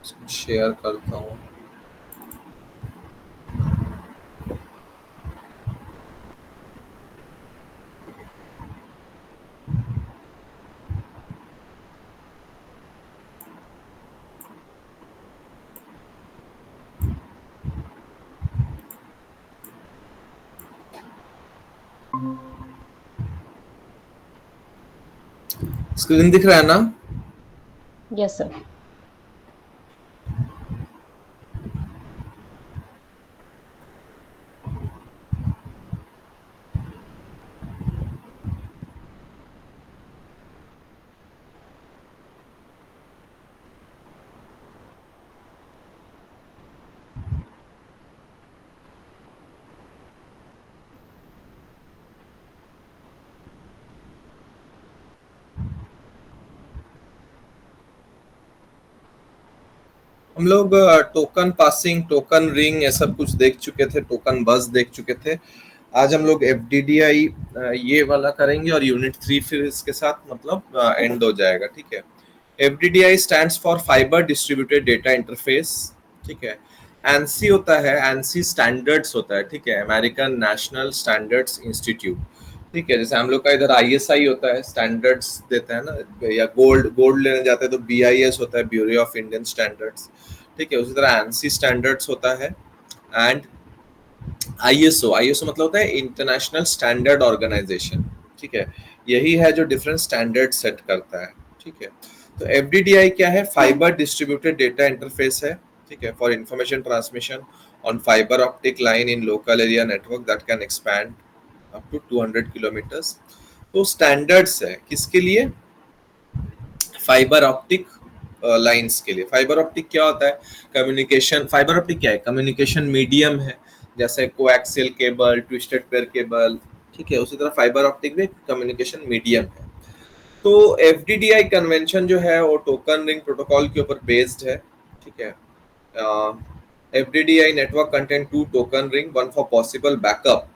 Share करता हूँ। Screen दिख रहा है ना? Yes sir. हम लोग टोकन पासिंग, टोकन रिंग, ये सब कुछ देख चुके थे, टोकन बस देख चुके थे। आज हम लोग एफडीडीआई ये वाला करेंगे और यूनिट 3 फिर इसके साथ मतलब एंड हो जाएगा, ठीक है। FDDI stands for fibre distributed data interface, ठीक है। एनसी होता है, एनसी स्टैंडर्ड्स होता है, ठीक है, अमेरिकन नेशनल स्टैंडर्ड्स इंस्टीट्यूट, ठीक है। जैसे हम लोग का इधर आईएसआई होता है, स्टैंडर्ड्स देता है ना, या गोल्ड गोल्ड लेने जाते हैं तो बीआईएस होता है, ब्यूरो ऑफ इंडियन स्टैंडर्ड्स, ठीक है। उसी तरह एनसी स्टैंडर्ड्स होता है एंड आईएसओ, आईएसओ मतलब होता है इंटरनेशनल स्टैंडर्ड ऑर्गेनाइजेशन, ठीक है। यही है जो डिफरेंट स्टैंडर्ड सेट करता है, ठीक है। तो एफडीडीआई क्या है? फाइबर डिस्ट्रीब्यूटेड डेटा इंटरफेस है, ठीक है, for information transmission on fibre optic line in local area network that can expand up to 200 kilometres. तो स्टैंडर्ड्स है किसके लिए? फाइबर ऑप्टिक लाइंस के लिए। फाइबर ऑप्टिक क्या होता है? कम्युनिकेशन। फाइबर ऑप्टिक क्या है? कम्युनिकेशन मीडियम है, जैसे coaxial cable, twisted pair cable, ठीक है। उसी तरह फाइबर ऑप्टिक भी कम्युनिकेशन मीडियम है। तो एफडीडीआई कन्वेंशन जो है वो टोकन रिंग प्रोटोकॉल के ऊपर बेस्ड है, ठीक है। FDDI network content to token ring, one for possible backup,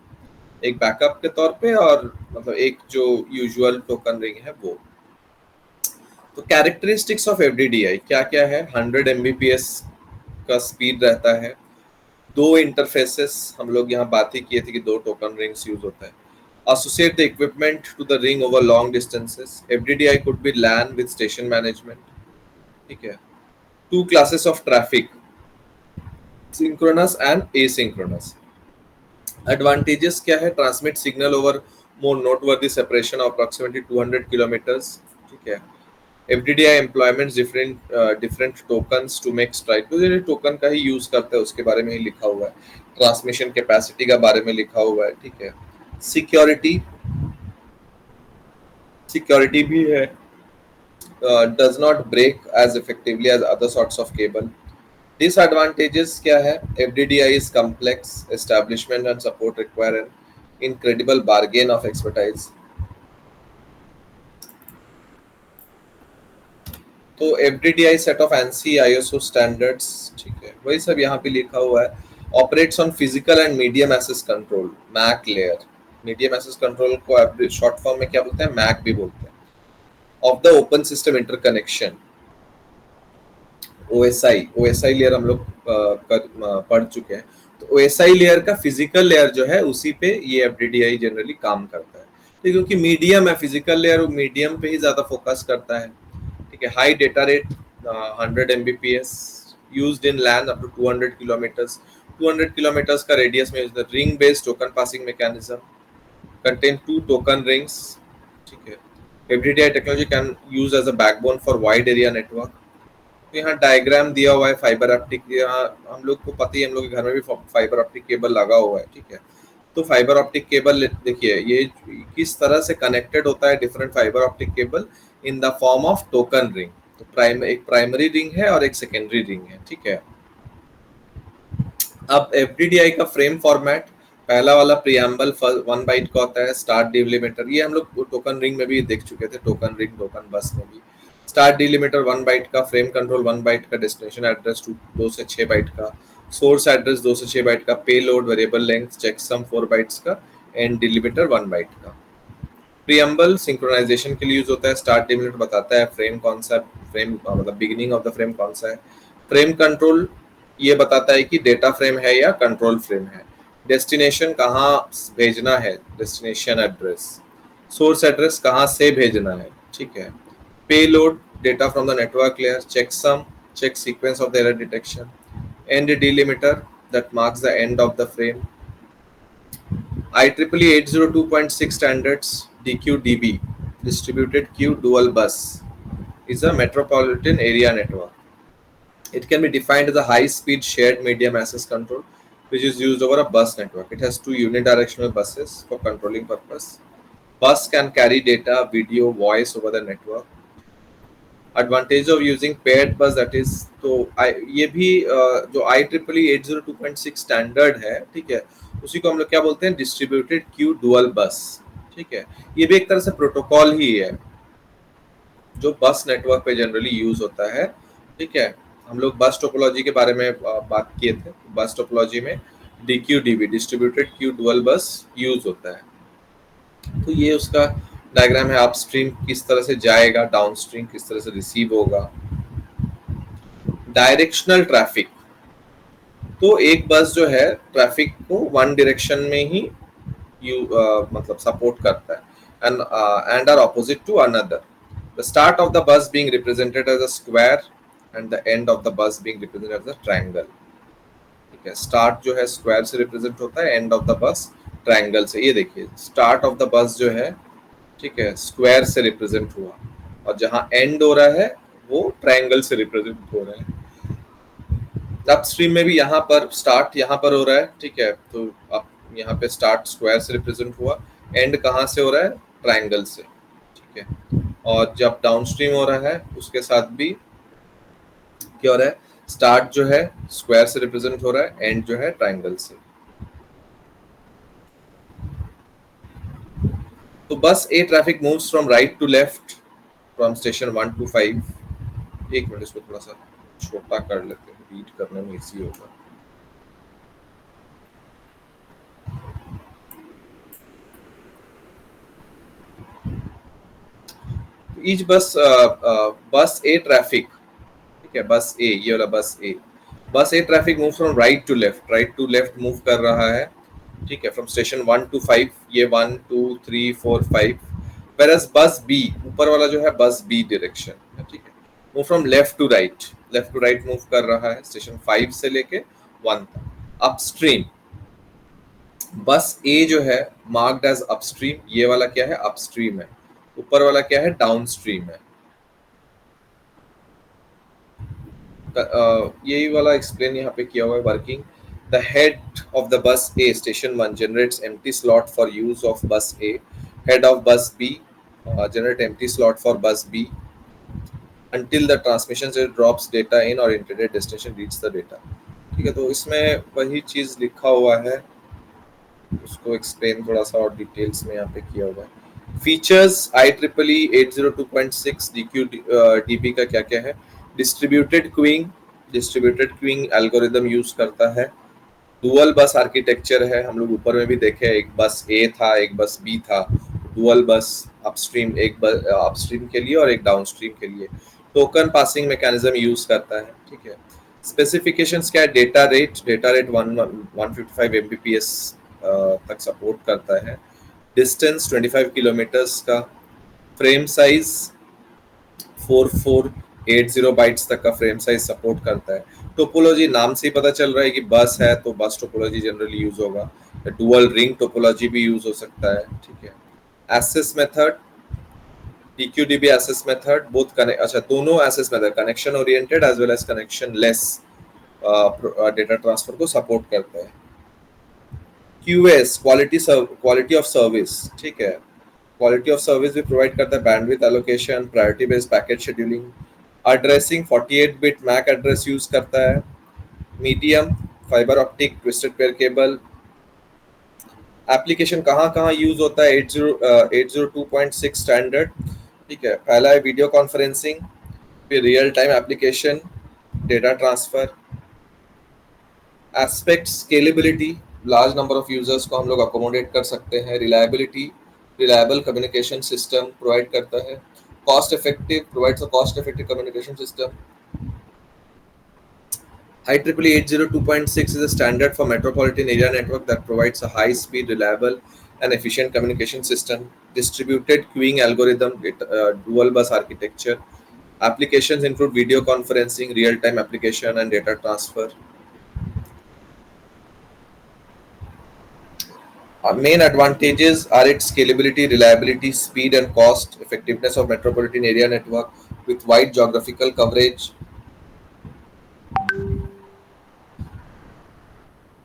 एक बैकअप के तौर पे, और मतलब एक जो यूजुअल टोकन रिंग है वो। तो कैरेक्टरिस्टिक्स ऑफ एफडीडीआई क्या क्या है? 100 एमबीपीएस का स्पीड रहता है, दो इंटरफेसेस, हम लोग यहाँ बात ही किए थे कि दो टोकन रिंग्स यूज होता है। Associate the equipment to the ring over long distances. FDDI could be LAN with station management, ठीक है। Two classes of traffic, synchronous and asynchronous. Advantages क्या है? Transmit signal over more noteworthy separation of approximately 200 kilometers, ठीक है। FDDI employment different tokens to make strike, तो ये token का ही use करते हैं, उसके बारे में ही लिखा हुआ है। ट्रांसमिशन कैपेसिटी का बारे में लिखा हुआ है, ठीक है। सिक्योरिटी, सिक्योरिटी भी है, does not break as effectively as other sorts of cable. Disadvantages क्या है? FDDI is complex, establishment and support require an incredible bargain of expertise. तो FDDI set of ANSI ISO standards, ठीक है, वही सब यहाँ पे लिखा हुआ है। Operates on physical and medium access control, MAC layer. Medium access control को शॉर्ट फॉर्म में क्या बोलते हैं? मैक भी बोलते हैं। Of the open system interconnection, OSI, OSI layer हम लोग पढ़ चुके हैं। तो ओएसआई लेयर का फिजिकल लेयर जो है उसी पे ये एफडीडीआई जनरली काम करता है, तो क्योंकि मीडियम है, फिजिकल लेयर मीडियम पे ही ज्यादा फोकस करता है, ठीक है। High data rate, 100 Mbps, used in LAN up to 200 kilometres, 200 kilometres का रेडियस में ring based token passing mechanism, contain to token rings, ठीक है। FDDI technology can use as a backbone for wide area network. तो यहाँ diagram दिया हुआ है fibre optic, यहाँ हम लोग को पता ही है, हम लोग के घर में भी फाइबर ऑप्टिक केबल लगा हुआ है, ठीक है। तो फाइबर ऑप्टिक केबल देखिए ये किस तरह से कनेक्टेड होता है, different fibre optic cable in the form of token ring. तो एक प्राइमरी रिंग है और एक सेकेंडरी रिंग है, ठीक है। अब एफडीडीआई का फ्रेम फॉर्मेट, पहला वाला प्रियम्बल 1 बाइट का होता है, स्टार्ट डिलिमीटर, ये हम लोग टोकन रिंग में भी देख चुके थे, टोकन रिंग टोकन बस में भी। स्टार्ट डिलिमीटर 1 बाइट का, फ्रेम कंट्रोल 1 बाइट का, डेस्टिनेशन एड्रेस 2 से 6 बाइट का, सोर्स एड्रेस 2 से 6 बाइट का, पे load variable length checksum 4 bytes का, एंड डिलिमीटर 1 बाइट का। प्रियम्बल सिंक्रोनाइजेशन के लिए यूज होता है, स्टार्ट डिलिमीटर बताता है फ्रेम कौन सा, फ्रेम मतलब बिगिनिंग ऑफ द फ्रेम कौन सा है, फ्रेम कंट्रोल ये बताता है कि डेटा फ्रेम है या कंट्रोल फ्रेम है। डेस्टिनेशन कहाँ भेजना है, डेस्टिनेशन एड्रेस। सोर्स एड्रेस कहाँ से भेजना है, ठीक है। Payload data from the network layer, checksum check sequence of the error detection, end delimiter that marks the end of the frame. IEEE 802.6 standards DQDB, distributed queue dual bus, is a metropolitan area network. It can be defined as a high-speed shared medium access control, which is used over a bus network. It has two unidirectional buses for controlling purpose. Bus can carry data, video, voice over the network. Advantage of using paired बस, that is, तो ये भी जो IEEE 802.6 standard है, ठीक है, उसी को हम लोग क्या बोलते हैं, डिस्ट्रीब्यूटेड क्यू डुअल बस, ठीक है। ये भी एक तरह से प्रोटोकॉल ही है जो बस नेटवर्क पे जनरली यूज होता है, ठीक है। हम लोग बस टोपोलॉजी के बारे में बात किए थे। बस टोपोलॉजी में DQDB, डिस्ट्रीब्यूटेड क्यू डुअल बस, यूज होता है। तो ये उसका डायग्राम है। अपस्ट्रीम किस तरह से जाएगा, डाउनस्ट्रीम किस तरह से रिसीव होगा। डायरेक्शनल ट्रैफिक, तो एक बस जो है ट्रैफिक को वन डायरेक्शन में ही मतलब सपोर्ट करता है, and are opposite to another. The start of the bus being represented as a square and the end of the bus being represented as a triangle, ठीक है। स्टार्ट जो है square से represent होता है, एंड ऑफ द बस triangle से। ये देखिए स्टार्ट ऑफ द बस जो है, ठीक है, स्क्वायर से रिप्रेजेंट हुआ, और जहां एंड हो रहा है वो ट्रायंगल से रिप्रेजेंट हो रहा है। अपस्ट्रीम में भी यहाँ पर स्टार्ट यहाँ पर हो रहा है, ठीक है, तो अब यहाँ पे स्टार्ट स्क्वायर से रिप्रेजेंट हुआ, एंड कहाँ से हो रहा है, ट्रायंगल से, ठीक है। और जब डाउनस्ट्रीम हो रहा है उसके साथ भी क्या हो रहा है, स्टार्ट जो है स्क्वायर से रिप्रेजेंट हो रहा है, एंड जो है ट्रायंगल से। तो bus a traffic moves from right to left from station 1 to 5। एक मिनट, इसको थोड़ा सा छोटा कर लेते हैं, रीड करने में इजी होगा। ईच बस बस ए ट्रैफिक, ठीक है, बस ए, ये वाला bus a traffic move from right to left move कर रहा है, ठीक है, फ्रॉम स्टेशन 1 to 5, ये 1 2 3 4 5। whereas बस बी, ऊपर वाला जो है बस बी डायरेक्शन है, ठीक है, move from left to right move कर रहा है स्टेशन 5 से लेके 1 तक। अपस्ट्रीम, बस ए जो है मार्क्ड एज अपस्ट्रीम, ये वाला क्या है, अपस्ट्रीम है। ऊपर वाला क्या है, डाउनस्ट्रीम है। यही वाला एक्सप्लेन यहाँ पे किया हुआ है working. The head of the bus A, station 1, generates empty slot for use of bus A. Head of bus B generate empty slot for bus B until the transmission set drops data in or intended destination reaches the data, ठीक है। तो इसमें वही चीज लिखा हुआ है, उसको एक्सप्लेन थोड़ा सा और डिटेल्स में यहाँ पे किया हुआ है। फीचर्स IEEE 802.6 DQDB का क्या क्या है। डिस्ट्रीब्यूटेड क्यूइंग एल्गोरिदम यूज करता है। डुअल बस आर्किटेक्चर है, हम लोग ऊपर में भी देखे, एक बस ए था एक बस बी था। डुअल बस अपस्ट्रीम, एक बस अपस्ट्रीम के लिए और एक डाउनस्ट्रीम के लिए। टोकन पासिंग मैकेनिज्म यूज करता है, ठीक है। स्पेसिफिकेशंस क्या है, डेटा रेट 155 Mbps तक सपोर्ट करता है। डिस्टेंस 25 किलोमीटर्स का। फ्रेम साइज 4480 बाइट्स तक का फ्रेम साइज सपोर्ट करता है। टोपोलॉजी नाम से ही पता चल रहा है कि बस है तो बस टोपोलॉजी जनरली यूज होगा। डुअल रिंग टोपोलॉजी भी यूज हो सकता है, ठीक है। Access method, DQDB access method both अच्छा दोनों access method connection oriented as well as connectionless data transfer को सपोर्ट करता है। QoS, क्वालिटी ऑफ सर्विस, ठीक है। क्वालिटी ऑफ सर्विस भी प्रोवाइड करता है, bandwidth allocation, priority based packet scheduling, addressing 48 bit MAC address use करता है। Medium, fibre optic, twisted pair cable. Application कहाँ कहाँ यूज होता है, 802.6 स्टैंडर्ड, ठीक है। पहला है वीडियो कॉन्फ्रेंसिंग, फिर real time application, data transfer. Aspect, scalability, large number of users को हम लोग अकोमोडेट कर सकते हैं। Reliability, reliable communication system provide करता है। Cost effective, provides a cost effective communication system. IEEE 802.6 is a standard for metropolitan area network that provides a high-speed, reliable, and efficient communication system, distributed queuing algorithm, dual bus architecture. Applications include video conferencing, real-time application, and data transfer. Main advantages are its scalability, reliability, speed, and cost effectiveness of metropolitan area network with wide geographical coverage.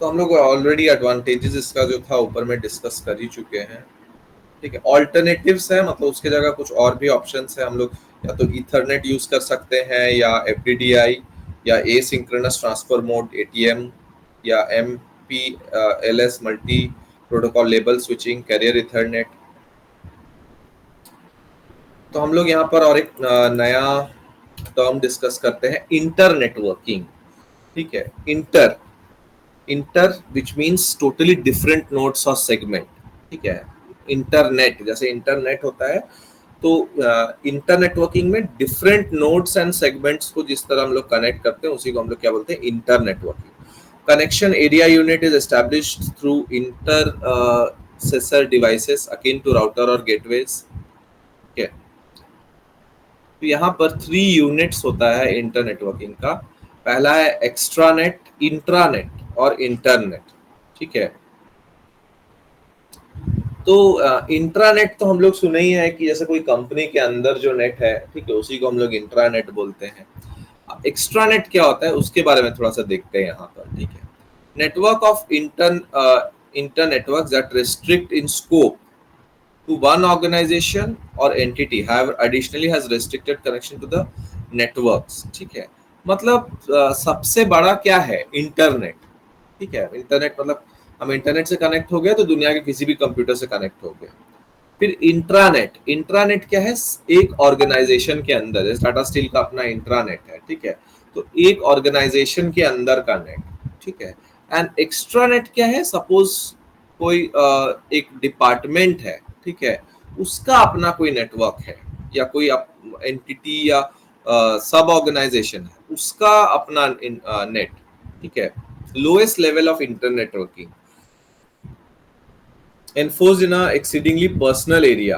तो हम लोग already advantages इसका जो था ऊपर में discuss कर ही चुके हैं, ठीक है। ऑल्टरनेटिव्स है, मतलब उसके जगह कुछ और भी ऑप्शंस है। हम लोग या तो ईथरनेट यूज कर सकते हैं, या FDDI, या एसिंक्रोनस ट्रांसफर मोड ATM, या MPLS multi protocol label switching, carrier Ethernet. तो हम लोग यहाँ पर और एक नया टर्म डिस्कस करते हैं, इंटर नेटवर्किंग, ठीक है। Inter which means totally different nodes और सेगमेंट, ठीक है। इंटरनेट जैसे इंटरनेट होता है, तो इंटर नेटवर्किंग में डिफरेंट नोड्स एंड सेगमेंट्स को जिस तरह हम लोग कनेक्ट करते हैं उसी को हम लोग क्या बोलते हैं, inter networking. Connection area unit is established through intercessor devices akin to router और गेटवेज, ठीक है। तो यहाँ पर 3 यूनिट्स होता है इंटर नेटवर्किंग का। पहला है एक्स्ट्रानेट, इंट्रानेट और इंटरनेट, ठीक है। तो इंट्रानेट तो हम लोग सुने ही है कि जैसे कोई कंपनी के अंदर जो नेट है, ठीक है, उसी को हम लोग इंट्रानेट बोलते हैं। एक्स्ट्रानेट क्या होता है उसके बारे में थोड़ा सा देखते हैं यहाँ पर, ठीक है। Network of inter network that restrict in scope to one organization or entity, however additionally has restricted connection to the networks, ठीक है। मतलब सबसे बड़ा क्या है, इंटरनेट, ठीक है। इंटरनेट मतलब हम इंटरनेट से कनेक्ट हो गए तो दुनिया के किसी भी कंप्यूटर से कनेक्ट हो गए। फिर इंट्रानेट, इंट्रानेट क्या है, एक ऑर्गेनाइजेशन के अंदर, जैसे टाटा स्टील का अपना इंट्रानेट है, ठीक है, तो एक ऑर्गेनाइजेशन के अंदर का नेट, ठीक है। एंड एक्स्ट्रानेट क्या है, सपोज कोई एक डिपार्टमेंट है, ठीक है, उसका अपना कोई नेटवर्क है, या कोई एंटिटी या सब ऑर्गेनाइजेशन है, उसका अपना नेट, ठीक है। Lowest level of inter networking enforced in a exceedingly personal area.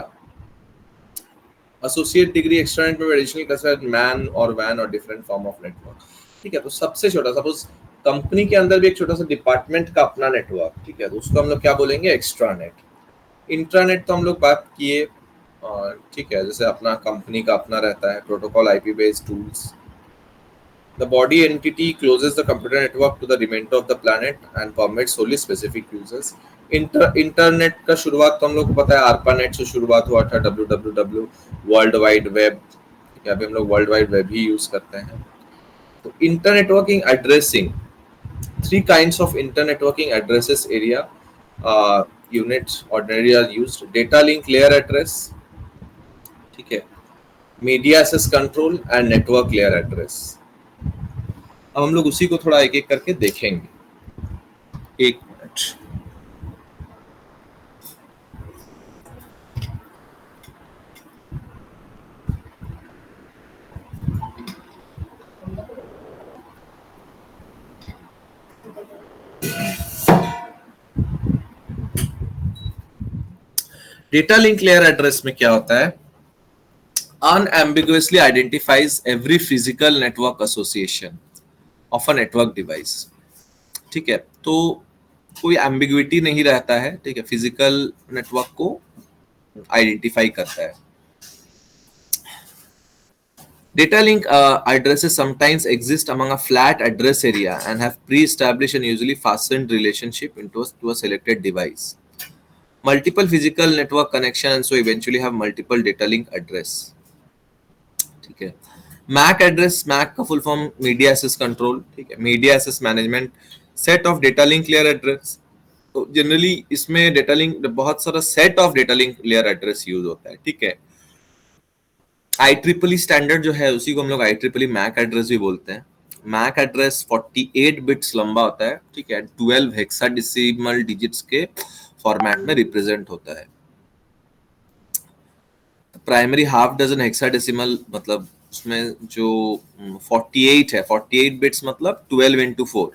Associate degree extranet में additional considered man or WAN or different form of network, ठीक है। तो सबसे छोटा, सपोज कंपनी के अंदर भी एक छोटा सा डिपार्टमेंट का अपना नेटवर्क, ठीक है, तो उसको हम लोग क्या बोलेंगे, एक्स्ट्रानेट। इंट्रानेट तो हम लोग बात किए, ठीक है, जैसे अपना कंपनी का अपना रहता है, protocol IP based tools. The body entity closes the computer network to the remainder of the planet and permits only specific users. Internet का शुरुआत तो हम लोग को पता है, ARPANET से शुरुआत हुआ था, WWW वर्ल्ड वाइड वेब, यहाँ पे हम लोग वर्ल्ड वाइड वेब ही यूज करते हैं। तो inter networking addressing, 3 kinds of inter networking addresses area units ordinarily are used. Data link layer address, ठीक है, media access control and network layer address. अब हम लोग उसी को थोड़ा एक एक करके देखेंगे, एक minute. Data link layer address में क्या होता है, unambiguously identifies every physical network association of a network device, ठीक है। तो कोई एम्बिग्विटी नहीं रहता है, ठीक है, फिजिकल नेटवर्क को आइडेंटिफाई करता है। Data link addresses sometimes exist among a flat address area and have pre-established and usually fastened relationship to a selected device. Multiple physical network connection and so eventually have multiple data link address, ठीक है। MAC address, MAC का full form media access control, ठीक है, media access management set of data link layer address. तो generally इसमें data link बहुत सारा set of data link layer address use होता है, ठीक है। IEEE स्टैंडर्ड जो है उसी को हम लोग IEEE MAC एड्रेस भी बोलते हैं। MAC एड्रेस 48 बिट्स लंबा होता है, ठीक है, 12 हेक्साडेसिमल डिजिट्स के फॉर्मेट में रिप्रेजेंट होता है। प्राइमरी हाफ डजन हेक्साडेसिमल मतलब उसमें जो 48 है, 48 बिट्स मतलब 12 इंटू 4,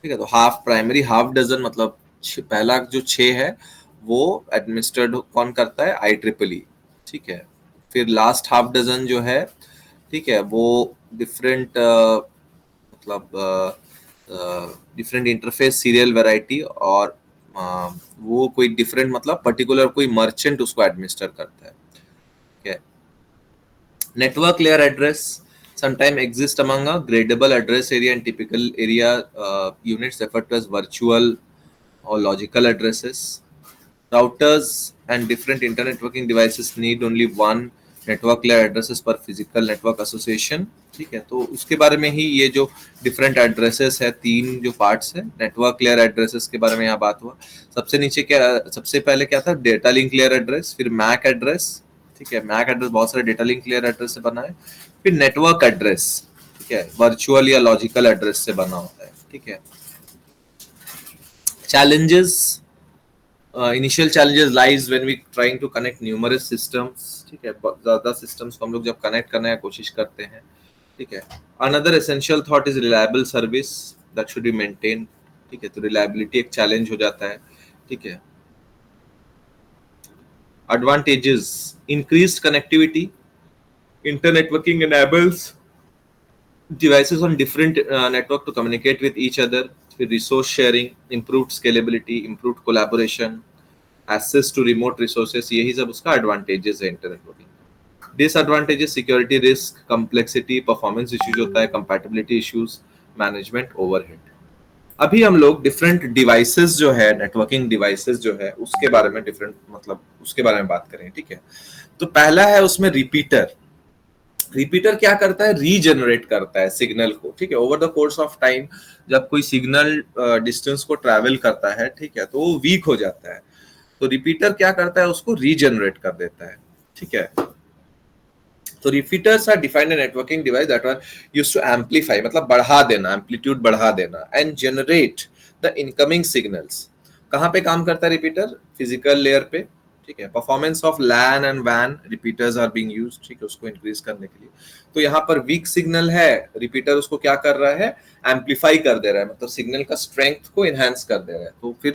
ठीक है। तो हाफ प्राइमरी, हाफ डजन मतलब पहला जो 6 है वो एडमिनिस्टर्ड कौन करता है, आई ट्रिपल ई, ठीक है। फिर लास्ट हाफ डजन जो है, ठीक है, वो डिफरेंट मतलब डिफरेंट इंटरफेस सीरियल वैरायटी, और वो कोई डिफरेंट मतलब पर्टिकुलर कोई मर्चेंट उसको एडमिनिस्टर करता है, ठीक है। Network layer address sometimes exist among a gradable address area and typical area units referred to as virtual or logical addresses. Routers and different internet networking devices need only one network layer addresses per physical network association, ठीक है। तो उसके बारे में ही ये जो different addresses है, तीन जो पार्ट्स है नेटवर्क लेयर एड्रेसेस के बारे में यहाँ बात हुआ। सबसे नीचे क्या, सबसे पहले क्या था, डेटा लिंक लेयर एड्रेस, फिर मैक एड्रेस, ठीक है। मैक एड्रेस बहुत सारे डेटा लिंक लेयर एड्रेस से बना है। फिर नेटवर्क एड्रेस, ठीक है, वर्चुअल या लॉजिकल एड्रेस से बना होता है, ठीक है। challenges initial challenges lies when we trying to connect numerous systems, ठीक है। ज्यादा systems को हम लोग जब connect करने की कोशिश करते हैं, ठीक है। another essential thought is reliable service that should be maintained, ठीक है। तो reliability एक challenge हो जाता है, ठीक है। advantages, increased connectivity, internetworking enables devices on different network to communicate with each other, with resource sharing, improved scalability, improved collaboration, access to remote resources, यही सब उसका advantages है internet working. Disadvantages, security risk, complexity, performance issues होता है, compatibility issues, management overhead. अभी हम लोग different devices जो है, नेटवर्किंग डिवाइसेस जो है उसके बारे में डिफरेंट मतलब उसके बारे में बात करें, ठीक है। तो पहला है उसमें रिपीटर। रिपीटर क्या करता है, रीजनरेट करता है सिग्नल को, ठीक है। Over the course of time जब कोई सिग्नल डिस्टेंस को ट्रैवल करता है, ठीक है, तो वो वीक हो जाता है। तो रिपीटर क्या करता है, उसको रीजनरेट कर देता है, ठीक है। तो repeaters are defined a networking device that are used to amplify, मतलब बढ़ा देना, एम्पलीट्यूड बढ़ा देना, and generate the incoming signals. कहाँ पे काम करता है रिपीटर, फिजिकल लेयर पे, ठीक है। परफॉर्मेंस ऑफ लैन एंड वैन रिपीटर्स आर बीइंग यूज्ड, ठीक है, उसको इंक्रीज करने के लिए। तो यहाँ पर वीक सिग्नल है, रिपीटर उसको क्या कर रहा है, एम्पलीफाई कर दे रहा है, मतलब सिग्नल का स्ट्रेंथ को इनहेंस कर दे रहा है, तो फिर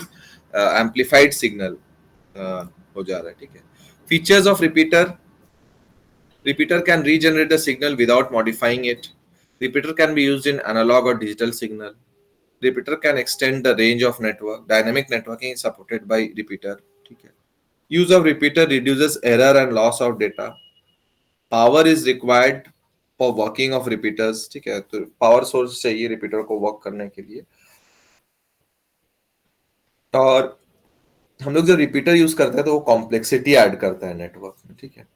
एम्पलीफाइड सिग्नल हो जा रहा है, ठीक है। Features of repeater, repeater can regenerate the signal without modifying it. Repeater can be used in analog or digital signal. Repeater can extend the range of network. Dynamic networking is supported by repeater, ठीक है। Use of repeater reduces error and loss of data. Power is required for working of repeaters, ठीक है। तो power source चाहिए repeater को work करने के लिए। और हम लोग जब रिपीटर यूज करते हैं तो वो कॉम्प्लेक्सिटी ऐड करता है नेटवर्क में, ठीक है।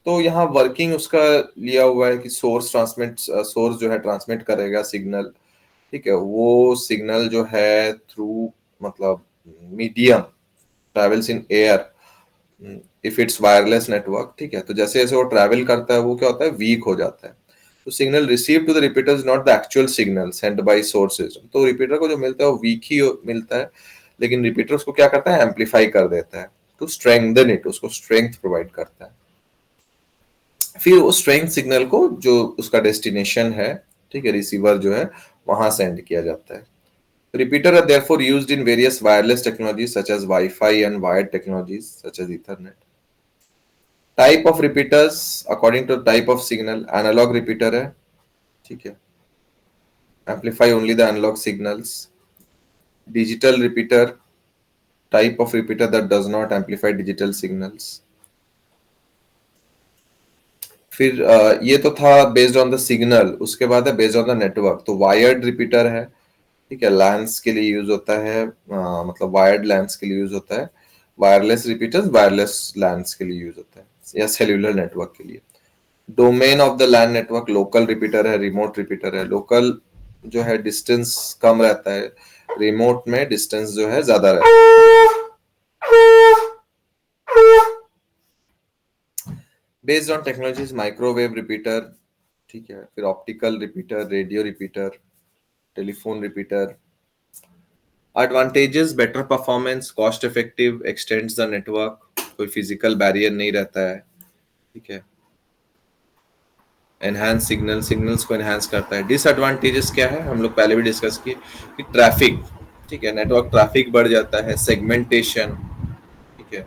तो यहाँ वर्किंग उसका लिया हुआ है कि सोर्स जो है ट्रांसमिट करेगा सिग्नल, ठीक है। वो सिग्नल जो है थ्रू मतलब medium travels in air, if it's wireless network, ठीक है। तो जैसे जैसे वो ट्रैवल करता है वो क्या होता है, वीक हो जाता है। तो signal receive to the repeater is not the actual signal send by source system. तो रिपीटर को जो मिलता है वो वीक ही मिलता है, लेकिन रिपीटर उसको क्या करता है, एम्पलीफाई कर देता है, टू स्ट्रेंथन इट, उसको स्ट्रेंथ प्रोवाइड करता है। फिर उस स्ट्रेंथ सिग्नल को जो उसका डेस्टिनेशन है, ठीक है, रिसीवर जो है वहां सेंड किया जाता है। Repeater are therefore used in various wireless technologies such as WiFi and wired technologies such as Ethernet. Type of repeaters according to type of signal, analogue repeater है, ठीक है, amplify only the analogue signals. Digital repeater, type of repeater that does not amplify digital signals. फिर ये तो था based on the signal. उसके बाद है बेस्ड ऑन द नेटवर्क। तो वायर्ड रिपीटर है, ठीक है, लैंस के लिए यूज होता है, मतलब वायर्ड लैंस के लिए यूज होता है। वायरलेस रिपीटर्स वायरलेस लैंस के लिए यूज होता है, या सेल्यूलर नेटवर्क के लिए। Domain of the LAN network, local repeater है, रिमोट रिपीटर है। लोकल जो है डिस्टेंस कम रहता है, रिमोट में डिस्टेंस जो है ज्यादा रहता है। Based on technologies, microwave repeater, ठीक है, फिर optical repeater, radio repeater, telephone repeater. Advantages, better performance, cost effective, x tends the network, कोई फिजिकल बैरियर नहीं रहता है, ठीक है। एनहांस सिग्नल्स को एनहांस करता है। डिसएडवांटेजेस क्या है, हम लोग पहले भी डिस्कस किए कि ट्रैफिक, ठीक है, नेटवर्क ट्रैफिक बढ़ जाता है, सेगमेंटेशन, ठीक है,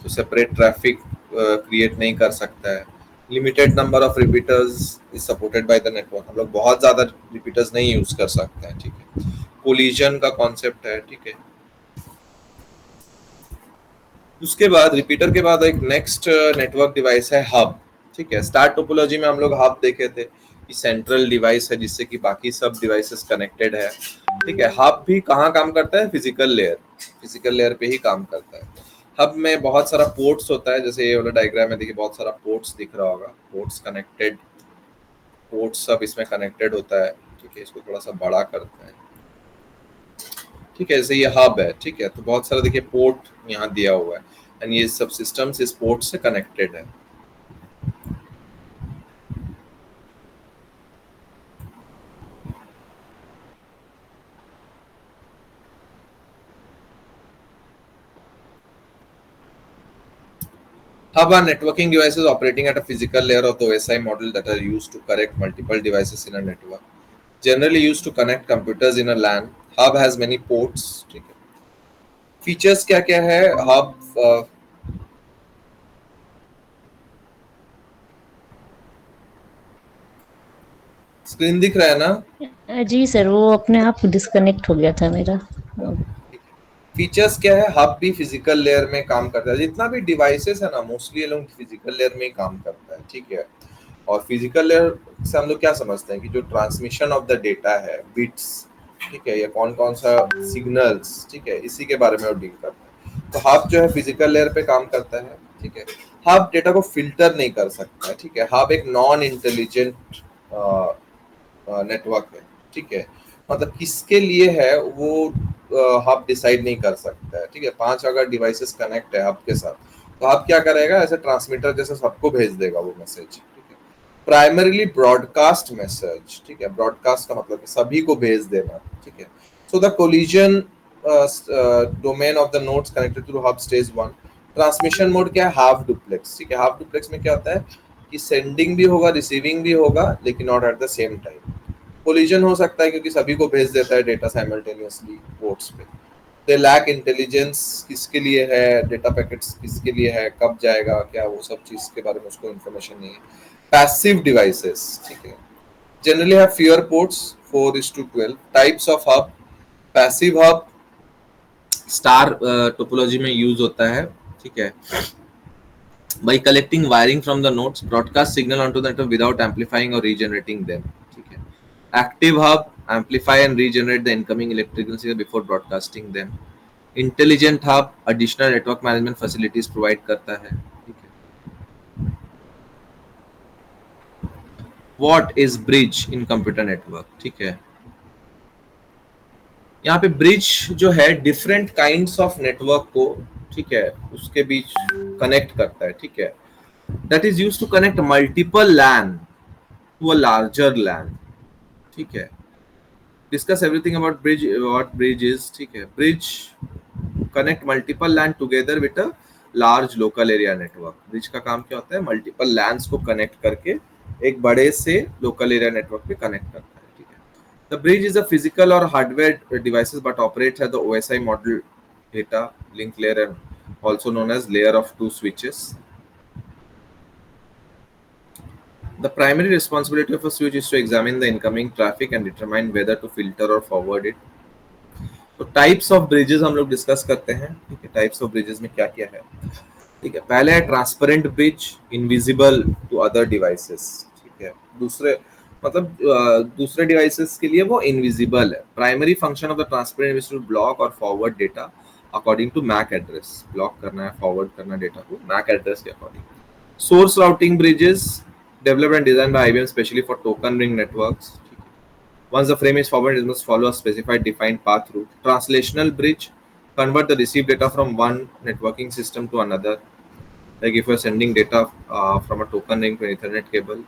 तो सेपरेट ट्रैफिक क्रिएट नहीं कर सकता है। Limited number of repeaters is supported by the network, हम लोग बहुत ज्यादा रिपीटर्स नहीं यूज कर सकते हैं, ठीक है। कोलिजन का कॉन्सेप्ट है, ठीक है। उसके बाद रिपीटर के बाद एक नेक्स्ट नेटवर्क डिवाइस है हब, ठीक है। स्टार टोपोलॉजी में हम लोग हब देखे थे कि सेंट्रल डिवाइस है जिससे कि बाकी सब डिवाइसेस कनेक्टेड है, ठीक है। हब भी कहाँ काम करता है, फिजिकल लेयर पे ही काम करता है। हब में बहुत सारा पोर्ट्स होता है, जैसे ये वाला डायग्राम में देखिए बहुत सारा पोर्ट्स दिख रहा होगा, पोर्ट्स सब इसमें कनेक्टेड होता है, ठीक है। इसको थोड़ा सा बड़ा करते हैं, ठीक है, जैसे ये हब है, ठीक है, तो बहुत सारा देखिए पोर्ट यहाँ दिया हुआ है एंड ये सब सिस्टम्स इस पोर्ट से कनेक्टेड है। Hub are networking devices operating at a physical layer of the OSI model that are used to connect multiple devices in a network. Generally used to connect computers in a LAN. Hub has many ports, ठीक है। Features क्या क्या है hub, screen दिख रहा है ना? जी sir, वो अपने आप डिस्कनेक्ट हो गया था मेरा। फीचर्स क्या है, हब भी फिजिकल लेयर में काम करता है, जितना भी डिवाइसेस है ना मोस्टली ये लोग फिजिकल लेयर में ही काम करता है, ठीक है। और फिजिकल लेयर से हम लोग क्या समझते हैं कि जो ट्रांसमिशन ऑफ द डेटा है, बिट्स, ठीक है, या कौन कौन सा सिग्नल्स, ठीक है, इसी के बारे में वो डील करता है। तो हब जो है फिजिकल लेयर पे काम करता है, ठीक है। हब डेटा को फिल्टर नहीं कर सकता है, ठीक है। हब एक नॉन इंटेलिजेंट नेटवर्क है, ठीक है। मतलब किसके लिए है वो हब डिसाइड नहीं कर सकता है, ठीक है। 5 अगर डिवाइसेस कनेक्ट है हब के साथ, तो हब क्या करेगा, ऐसे ट्रांसमीटर जैसे सबको भेज देगा वो मैसेज, ठीक है। प्राइमरीली ब्रॉडकास्ट मैसेज, ठीक है। ब्रॉडकास्ट का मतलब सभी को भेज देना, ठीक है। So the collision domain of the nodes connected to hub stage 1। Transmission mode क्या है, हाफ डुप्लेक्स, ठीक है। हाफ डुप्लेक्स में क्या होता है कि सेंडिंग भी होगा रिसीविंग भी होगा लेकिन not at the same time. Collision हो सकता है क्योंकि सभी को भेज देता है डेटा साइमल्टेनियसली पोर्ट्स पे। दे लैक इंटेलिजेंस, किसके लिए है डेटा पैकेट्स, किसके लिए है, कब जाएगा, क्या, वो सब चीज के बारे में उसको इन्फॉर्मेशन नहीं है। पैसिव डिवाइसेस, ठीक है, generally have fewer ports 4:12। Types of hub, passive hub star topology में यूज होता है, ठीक है। by collecting wiring from the nodes, broadcast signal onto the network without amplifying or regenerating them, ठीक है। Active hub amplify and regenerate the incoming electrical signal before broadcasting them. Intelligent hub additional network management facilities provide करता है, ठीक है। What is bridge in computer network, ठीक है। यहाँ पे ब्रिज जो है डिफरेंट काइंड्स ऑफ नेटवर्क को, ठीक है, उसके बीच कनेक्ट करता है, ठीक है। That is used to connect multiple LAN to a larger LAN, ठीक है। Discuss everything about bridge, what bridge is, ठीक है। Bridge connect multiple LAN together with a large local area network. Bridge का काम क्या होता है, मल्टीपल लैंस को कनेक्ट करके एक बड़े से लोकल एरिया नेटवर्क पे कनेक्ट करता है। The bridge is a physical or hardware devices but operates at the OSI model data link layer and also known as layer of two switches. The primary responsibility of a switch is to examine the incoming traffic and determine whether to filter or forward it. तो types of bridges हम लोग discuss करते हैं, ठीक है। Types of bridges में क्या क्या है, ठीक है। पहले है transparent bridge, invisible to other devices, ठीक है। दूसरे मतलब दूसरे डिवाइसेस के लिए वो इनविजिबल है। Primary function of the transparent is to block और forward data according to MAC address. Block करना है, फॉरवर्ड करना डेटा को मैक एड्रेस के according. Source routing bridges developed and designed by IBM specially for token ring networks. Once the frame is forwarded, it must follow a specified defined path route. Translational bridge convert the received data from one networking system to another. Like if you're sending data from a token ring to an Ethernet cable.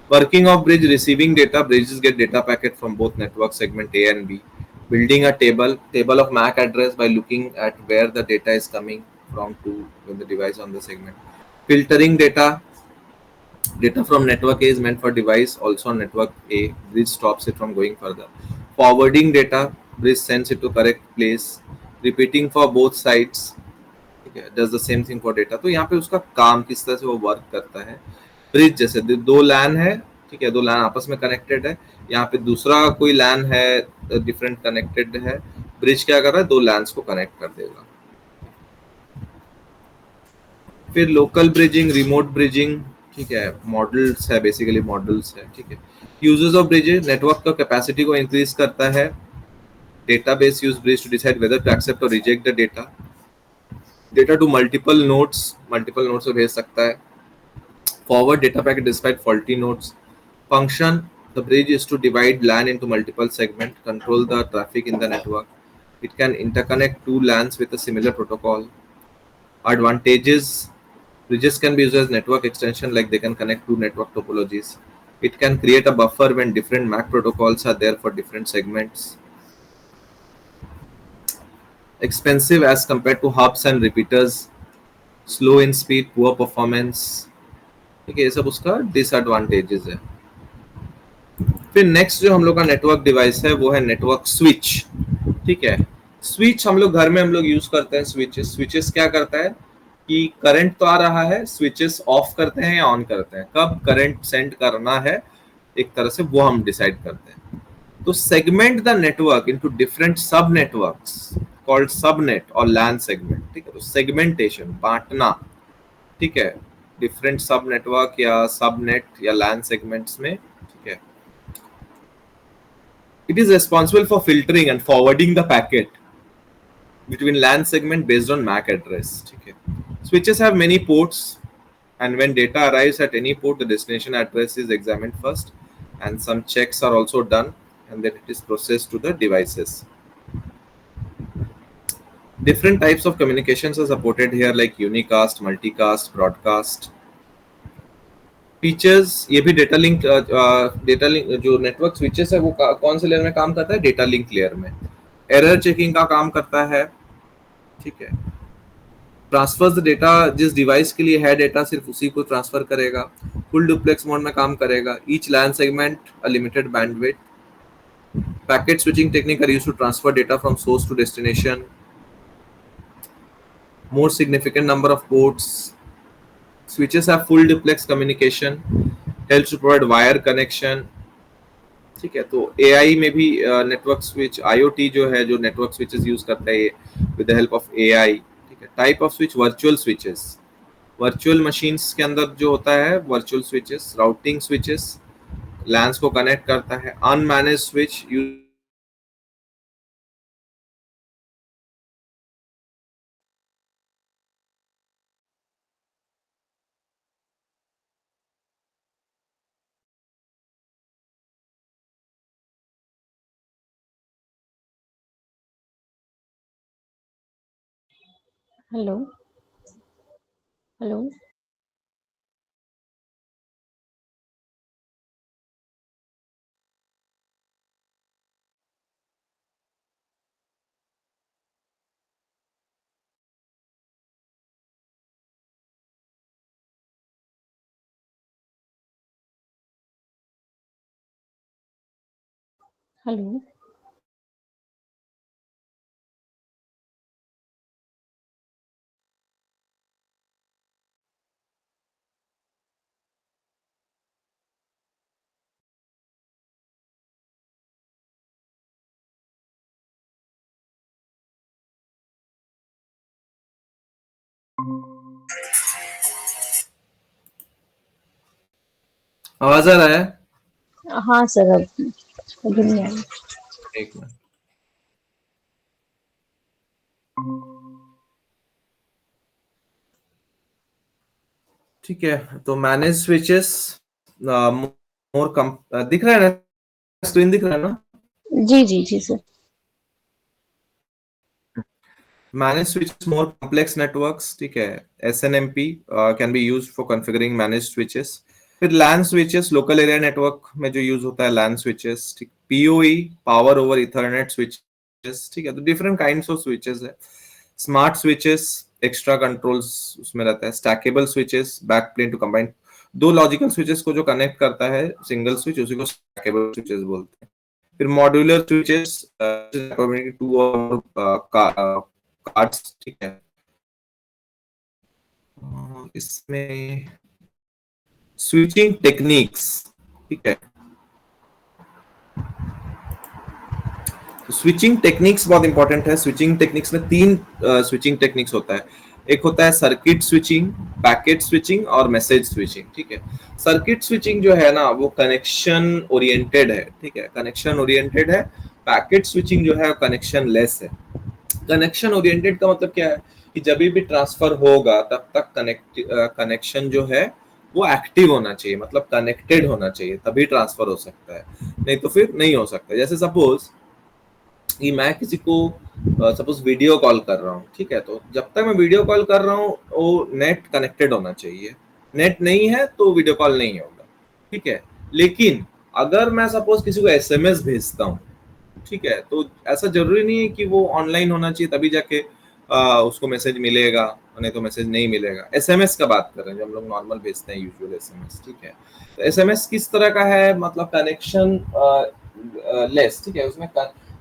Working of bridge, receiving data, bridges get data packet from both network segment A and B. Building a table of MAC address by looking at where the data is coming from to the device on the segment. Filtering data, Data from network A is meant for device also on network A. Bridge stops it from going further. Forwarding data, bridge sends it to correct place. Repeating for both sides, ठीक है, does the same thing for data. तो यहाँ पे उसका काम किस तरह से वो वर्क करता है. ब्रिज जैसे दो लैन है, ठीक है, दो लैन आपस में कनेक्टेड है, यहाँ पे दूसरा कोई लैन है डिफरेंट कनेक्टेड है. ब्रिज क्या कर रहा है, दो लैंस को कनेक्ट कर देगा. फिर लोकल ब्रिजिंग, रिमोट ब्रिजिंग, ठीक है, मॉडल्स है, बेसिकली मॉडल्स है, ठीक है. यूजेस ऑफ ब्रिजेस, नेटवर्क का कैपेसिटी को इंक्रीज करता है. Database use bridge to decide whether to accept और reject the data. Data to multiple nodes से भेज सकता है. Forward data packet despite faulty nodes. Function, the bridge is to divide LAN into multiple segments, control the traffic in the network. It can interconnect two LANs with a similar protocol. Advantages, bridges can be used as network extension, like they can connect two network topologies. It can create a buffer when different MAC protocols are there for different segments. Expensive as compared to hubs and repeaters. Slow in speed, poor performance. ठीक है, ये सब उसका disadvantages है. फिर next जो हम लोग का नेटवर्क डिवाइस है वो है नेटवर्क स्विच. ठीक है, स्विच हम लोग घर में हम लोग यूज करते हैं. स्विचेस क्या करता है कि करंट तो आ रहा है, स्विचेस ऑफ करते हैं या ऑन करते हैं, कब करंट सेंड करना है एक तरह से वो हम डिसाइड करते हैं. तो segment the network into different सब नेटवर्क्स कॉल्ड सबनेट और लैन सेगमेंट. ठीक है, तो सेगमेंटेशन, बांटना, ठीक है, डिफरेंट सब नेटवर्क या सबनेट या लैन सेगमेंट्स में. ठीक है, it is responsible for filtering and forwarding the packet between LAN segment based on MAC address. ठीक है, switches have many ports and when data arrives at any port, the destination address is examined first and some checks are also done and then it is processed to the devices. Different types of communications are supported here like unicast, multicast, broadcast. Features, ये भी data link जो network switches है वो कौन से layer में काम करता है, डेटा लिंक लेयर में. एरर चेकिंग का काम करता है. ठीक है, ट्रांसफर्स द डेटा, जिस डिवाइस के लिए है डेटा सिर्फ उसी को ट्रांसफर करेगा. फुल डुप्लेक्स मोड में काम करेगा. Each LAN segment a limited bandwidth. Packet switching technique are used to transfer data from source to destination. More significant number of ports. Switches have full duplex communication, helps to provide wire connection. ठीक है, तो AI में भी network switch, IoT जो है, जो network switches use करता है with the help of AI. ठीक है, type off switch, virtual switches. Virtual machines के अंदर जो होता है virtual switches. Routing switches, lens को कनेक्ट करता है. Unmanaged switch, hello hello. Hello. आवाज आ रहा है? हाँ सर, अब नहीं आ रहा. एक मिनट. ठीक है, तो मैनेज स्विचेस, मोर कम दिख रहा है ना, स्क्रीन दिख रहा है ना? जी जी जी sir. Managed switches, more complex networks. ठीक है, SNMP can be used for configuring managed switches. फिर LAN switches, local area network में जो यूज होता है LAN switches. ठीक, PoE, power over Ethernet switches. ठीक है, तो different kinds of switches है. Smart switches, extra controls उसमें रहता है. Stackable switches, backplane to combine दो लॉजिकल स्विचेस को जो कनेक्ट करता है सिंगल स्विच, उसी को स्टैकेबल स्विचेस बोलते हैं। फिर मॉड्यूलर स्विचेस, टू और कार्ड्स, ठीक है। इसमें स्विचिंग टेक्निक्स, ठीक है। स्विचिंग टेक्निक्स बहुत इंपॉर्टेंट है। स्विचिंग टेक्निक्स में तीन स्विचिंग टेक्निक्स होता है। एक होता है सर्किट स्विचिंग, पैकेट स्विचिंग और मैसेज स्विचिंग, ठीक है। सर्किट स्विचिंग जो है ना वो कनेक्शन ओरिएंटेड है, ठीक है, कनेक्शन ओरिएंटेड है। पैकेट स्विचिंग जो है कनेक्शन लेस है। कनेक्शन ओरिएंटेड का मतलब क्या है कि जब भी ट्रांसफर होगा तब तक कनेक्शन जो है वो एक्टिव होना चाहिए, मतलब कनेक्टेड होना चाहिए, तभी ट्रांसफर हो सकता है, नहीं तो फिर नहीं हो सकता। जैसे सपोज कि मैं किसी को सपोज वीडियो कॉल कर रहा हूँ, ठीक है, तो जब तक मैं वीडियो कॉल कर रहा हूँ वो नेट कनेक्टेड होना चाहिए। नेट नहीं है तो वीडियो कॉल नहीं होगा, ठीक है। लेकिन अगर मैं सपोज किसी को एसएमएस भेजता हूँ, ठीक है, तो ऐसा जरूरी नहीं है कि वो ऑनलाइन होना चाहिए तभी जाके उसको मैसेज मिलेगा, नहीं तो मैसेज नहीं मिलेगा। एसएमएस का बात कर रहे हैं जो हम लोग नॉर्मल भेजते हैं, यूजुअल एसएमएस, ठीक है। तो एसएमएस किस तरह का है, मतलब कनेक्शन लेस, ठीक है। उसमें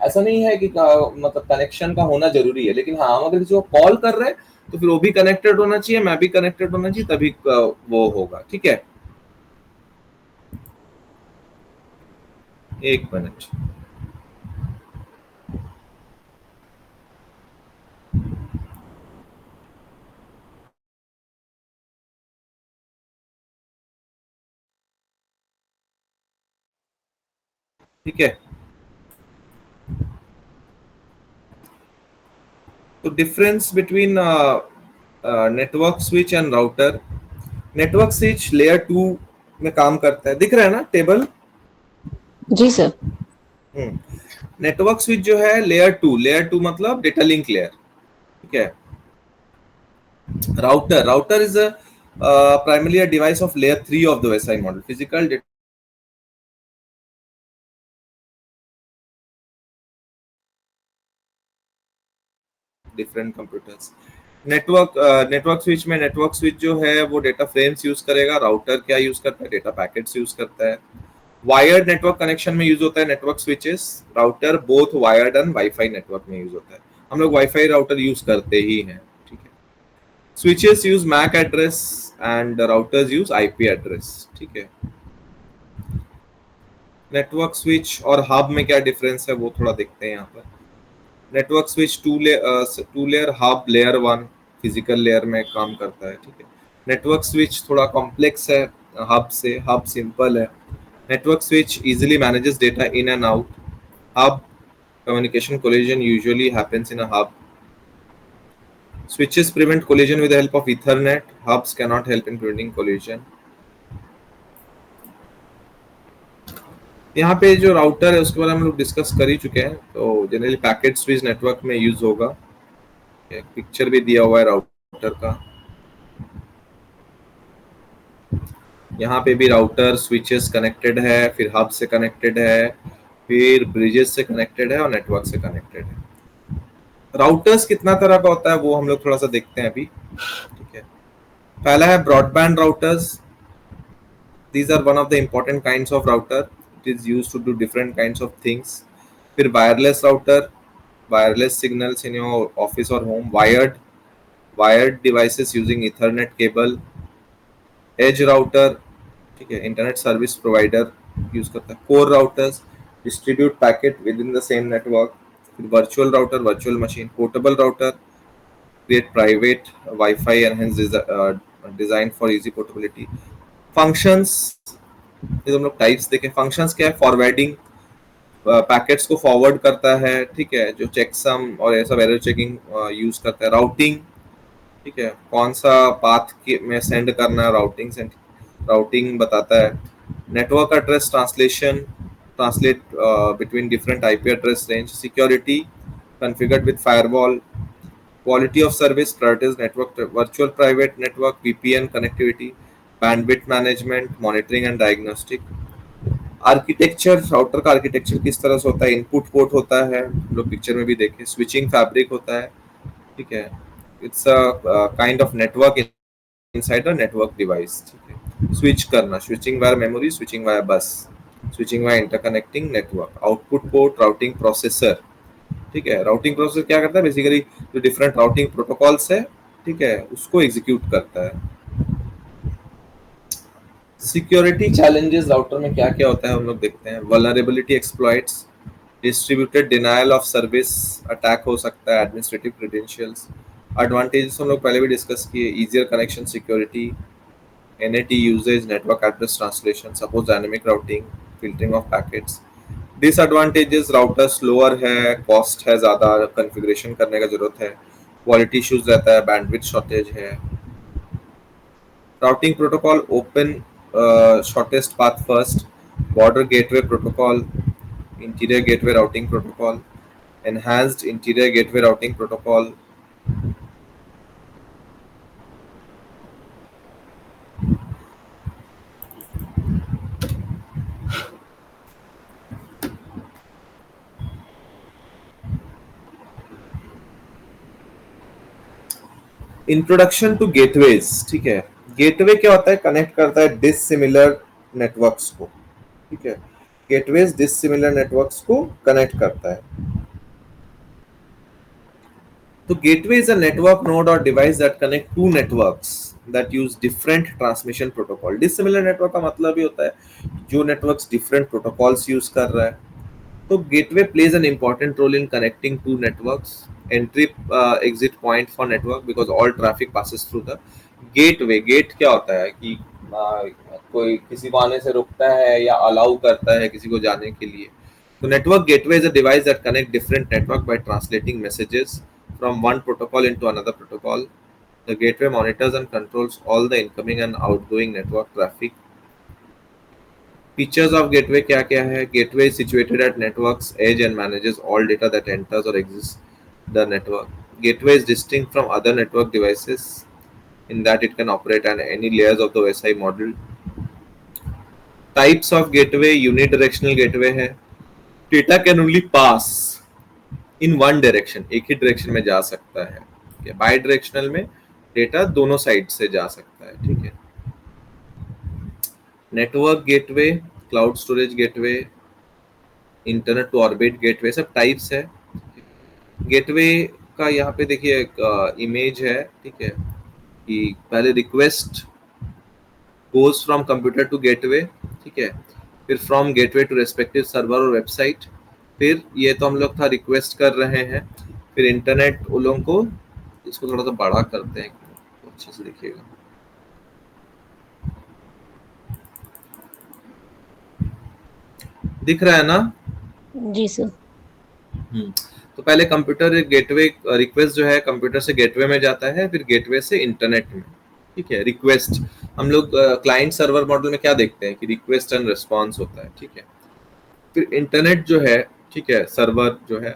ऐसा नहीं है कि मतलब कनेक्शन का होना जरूरी है, लेकिन हाँ, हम अगर किसी को कॉल कर रहे हैं तो फिर वो भी कनेक्टेड होना चाहिए, मैं भी कनेक्टेड होना चाहिए, तभी वो होगा, ठीक है। एक मिनट। ठीक है, तो difference between network switch and router. Network switch layer 2 में काम करता है, दिख रहा है ना टेबल। जी सर। नेटवर्क स्विच जो है लेयर 2 मतलब डेटा लिंक लेयर, ठीक है। Router is a primarily a device of layer 3 of the WSI model, physical different computers. Network switch में नेटवर्क स्विच जो है वो डेटा फ्रेम्स यूज करेगा। राउटर क्या यूज करता है, डेटा पैकेट्स यूज करता है। वायर्ड नेटवर्क कनेक्शन में यूज होता है network switches. Router both wired and wifi network में यूज होता है। हम लोग वाईफाई राउटर यूज करते ही हैं, ठीक है। Switches use MAC address and routers use IP address, ठीक है। नेटवर्क स्विच और हब में क्या डिफरेंस है वो थोड़ा देखते हैं यहाँ पर। Network switch two layer hub layer 1 physical layer में काम करता है, ठीक है। नेटवर्क स्विच थोड़ा कॉम्प्लेक्स है हब से, हब सिंपल है। Network switch easily manages data in and out. Hub communication collision usually happens in a hub. Switches prevent collision with the help of Ethernet. Hubs cannot help in preventing collision. यहाँ पे जो router है उसके बारे में हम लोग discuss कर ही चुके हैं। तो जनरली पैकेट स्विच नेटवर्क में यूज होगा। पिक्चर भी दिया हुआ है राउटर का। यहाँ पे भी राउटर स्विचेस कनेक्टेड है, फिर हब से कनेक्टेड है, फिर ब्रिजेस से कनेक्टेड है और नेटवर्क से कनेक्टेड है। राउटर्स कितना तरह का होता है वो हम लोग थोड़ा सा देखते हैं अभी, ठीक है। पहला है broadband routers. These are one of the important kinds of router. It is used to do different kinds of things. फिर wireless router, wireless signals in your office और home. Wired devices using ethernet cable. Edge router, ठीक है, internet service provider use करता है। Core routers distribute packet within the same network. फिर virtual router, virtual machine. Portable router create private Wi-Fi and hence designed for easy portability. Functions, ये हम लोग types देखें। Functions क्या है, forwarding, packets को फॉरवर्ड करता है, ठीक है, जो चेकसम और ये सब एरर चेकिंग यूज करता है। राउटिंग, ठीक है, कौन सा पाथ में सेंड करना है, राउटिंग बताता है। Network address translation, translate between different IP address range. Security configured with firewall. Quality of service priorities network, virtual private network, VPN connectivity, bandwidth management, monitoring and diagnostic. Architecture, router का architecture किस तरह से होता है। Input port होता है, लोग picture में भी देखें। स्विचिंग फैब्रिक होता है, ठीक है। It's a kind of network inside a network device, ठीक है। स्विच करना, switching via memory, switching via bus, switching via interconnecting network, output port routing processor. ठीक है, राउटिंग प्रोसेसर क्या करता है, बेसिकली जो डिफरेंट राउटिंग प्रोटोकॉल्स है, ठीक है, उसको एग्जीक्यूट करता है। सिक्योरिटी चैलेंजेस राउटर में क्या क्या होता है हम लोग देखते हैं। Vulnerability exploits, distributed denial of service attack हो सकता है, एडमिनिस्ट्रेटिव क्रेडेंशियल्स। एडवांटेजेस हम लोग पहले भी डिस्कस किए, easier connection security, NAT usage, network address translation, suppose dynamic routing, filtering of packets. Disadvantages, router slower है, कॉस्ट है ज़्यादा, कॉन्फ़िगरेशन करने का जरूरत है, क्वालिटी इश्यूज रहता है, बैंडविड्थ शॉर्टेज है। Routing protocol, open shortest path first, border gateway protocol, interior gateway routing protocol, enhanced interior gateway routing protocol. Introduction to gateways. ठीक है, गेटवे क्या होता है, कनेक्ट करता है डिसिमिलर नेटवर्क्स को। ठीक है, गेटवेज डिसिमिलर नेटवर्क्स को कनेक्ट करता है। तो gateway is a network node और device that connect two networks that use different transmission protocol. Dissimilar network का मतलब ये होता है जो नेटवर्क्स डिफरेंट प्रोटोकॉल्स यूज कर रहा है। तो gateway plays an important role in connecting two networks, entry exit point for network because all traffic passes through the gateway. Gate क्या होता है कि कोई किसी को आने से रुकता है या अलाउ करता है किसी को जाने के लिए। तो network gateway is a device that connect different network by translating messages from one protocol into another protocol. The gateway monitors and controls all the incoming and outgoing network traffic. Features of gateway क्या क्या है? Gateway is situated at network's edge and manages all data that enters or exits the network. Gateway is distinct from other network devices in that it can operate on any layers of the OSI model. Types of gateway, unidirectional gateway है. Data can only pass in one direction, एक ही direction में जा सकता है। Bidirectional में data दोनों side से जा सकता है। ठीक है, network gateway, cloud storage gateway, internet to orbit gateway, सब टाइप्स है। गेटवे का यहाँ पे देखिए एक इमेज है। ठीक है, कि पहले request goes from computer to gateway. ठीक है, फिर from gateway to respective server और वेबसाइट। फिर ये तो हम लोग था रिक्वेस्ट कर रहे हैं, फिर इंटरनेट उन लोगों को, इसको थोड़ा सा बड़ा करते हैं तो अच्छे से देखिएगा। दिख रहा है ना? जी सर। तो पहले कंप्यूटर गेटवे रिक्वेस्ट जो है कंप्यूटर से गेटवे में जाता है, फिर गेटवे से इंटरनेट में। ठीक है, रिक्वेस्ट हम लोग क्लाइंट सर्वर मॉडल में क्या देखते हैं कि रिक्वेस्ट एंड रिस्पॉन्स होता है। ठीक है, फिर इंटरनेट जो है, ठीक है, सर्वर जो है,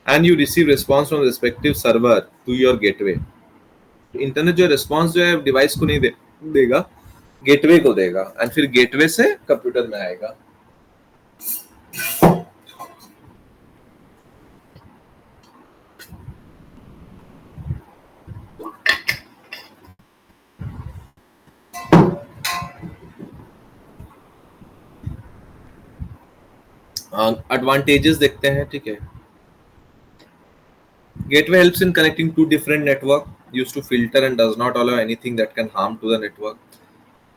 and you receive response from respective server to your gateway. Internet जो रिस्पॉन्स जो है डिवाइस को नहीं देगा, गेटवे को देगा, एंड फिर गेटवे से कंप्यूटर में आएगा। एडवांटेजेस देखते हैं। ठीक है, gateway helps in connecting two different network, used to filter and does not allow anything that can harm to the network.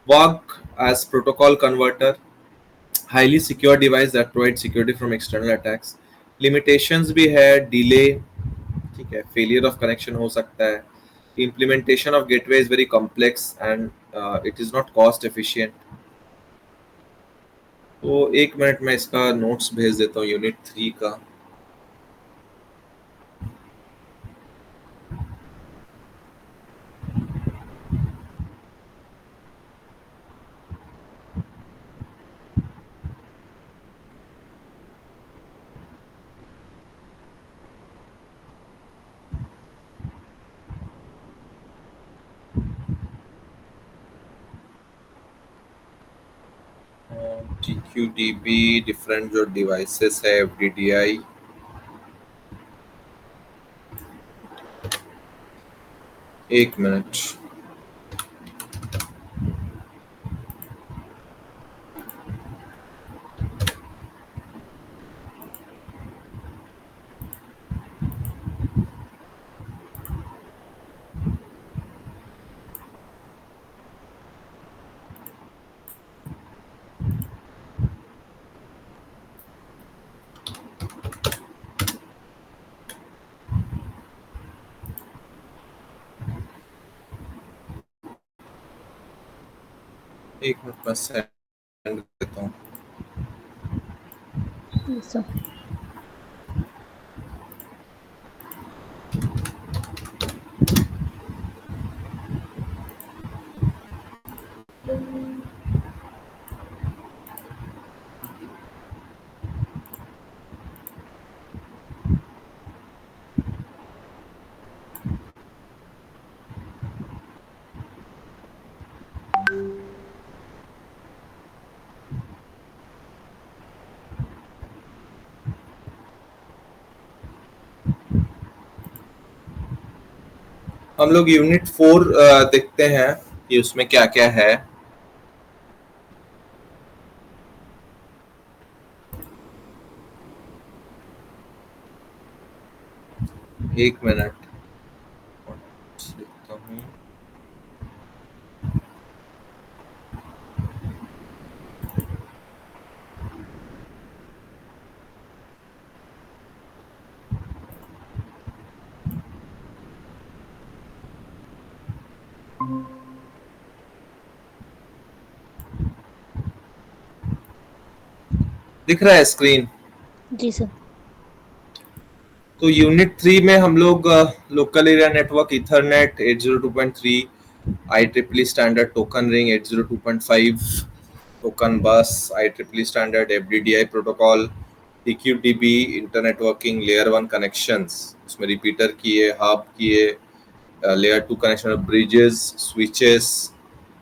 Work as protocol converter, highly secure device that provides security from external attacks. Limitations भी है, delay, ठीक है, failure of connection हो सकता है. Implementation of gateway is very complex and it is not cost efficient. तो एक minute में इसका नोट्स भेज देता हूँ यूनिट 3 का। TQDB, डिफरेंट जो डिवाइसेस है, FDDI, एक मिनट। एक मिनट में सेंड करता हूँ। Yes, sir. हम लोग यूनिट 4 देखते हैं कि उसमें क्या क्या है। एक मिनट देखता हूँ। दिख रहा है स्क्रीन? जी सर। तो यूनिट 3 में हम लोग local area network, Ethernet 802.3, IEEE standard, token ring 802.5, token बस, IEEE standard, FDDI protocol, TQDB, internetworking, layer 1 connections, उसमें रिपीटर किए, हब किए, layer 2 connection, bridges, switches,